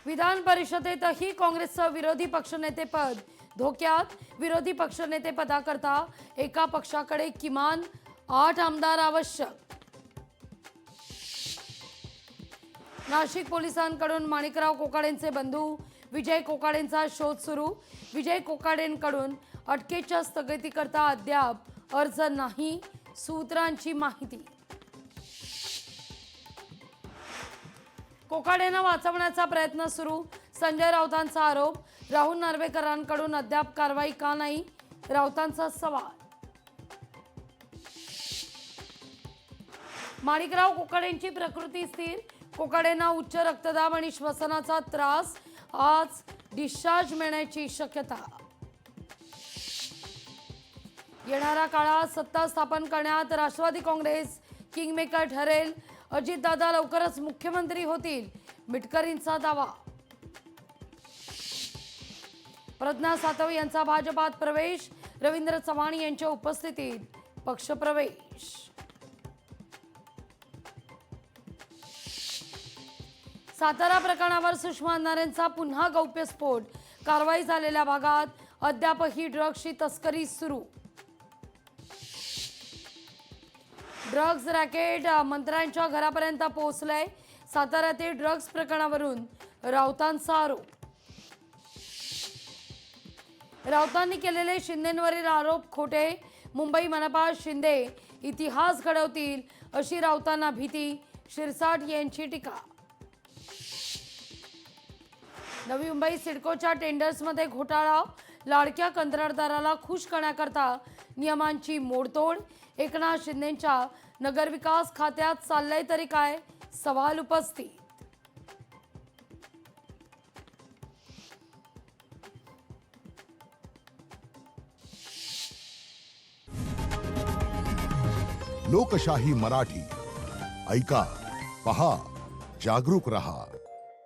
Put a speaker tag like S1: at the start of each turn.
S1: विधान परिषदेतही काँग्रेसचं विरोधी पक्षनेतेपद धोक्यात। विरोधी पक्षनेतेपदाकरता एका पक्षाकडे किमान 8 आमदार आवश्यक। नाशिक पोलिसांकडून माणिकराव कोकाडेंचे बंधू विजय कोकाडेंचा शोध सुरू। विजय कोकाडेंकडून अटकेच्या स्थगितीकरता अद्याप अर्ज नाही, सूत्रांची माहिती। कोकाडेंना वाचवण्याचा प्रयत्न सुरू, संजय राऊतांचा आरोप। राहुल नार्वेकरांकडून अद्याप कारवाई का नाही, राऊतांचा सवाल। माणिकराव कोकाडेंची प्रकृती स्थिर। कोकाडेंना उच्च रक्तदाब आणि श्वसनाचा त्रास, आज डिस्चार्ज मिळण्याची शक्यता। येणाऱ्या काळात सत्ता स्थापन करण्यात राष्ट्रवादी काँग्रेस किंगमेकर ठरेल। अजितदादा लवकरच मुख्यमंत्री होतील, मिटकरींचा दावा। प्रज्ञा सातव यांचा भाजपात प्रवेश, रवींद्र चव्हाण यांच्या उपस्थितीत पक्षप्रवेश। सातारा प्रकरणावर सुषमा अंधारेंचा पुन्हा गौप्यस्फोट। कारवाई झालेल्या भागात अद्यापही ड्रग्जची तस्करी सुरू। ड्रग्ज रॅकेट मंत्र्यांच्या घरापर्यंत पोहोचलंय। साताऱ्यातील ड्रग्ज प्रकरणावरून राऊतांचा आरोप। राऊतांनी केलेले शिंदेंवरील आरोप खोटे। मुंबई मनपा शिंदे इतिहास घडवतील अशी राऊतांना भीती, शिरसाट यांची टीका। नवी मुंबई सिडकोच्या टेंडर्समध्ये घोटाळा, लाडक्या कंत्राटदाराला खुश करण्याकरता नियमांची मोडतोड। एकनाथ शिंदेंच्या नगरविकास खात्यात चाललंय तरी काय, सवाल उपस्थित।
S2: लोकशाही मराठी ऐका, पहा, जागरूक रहा।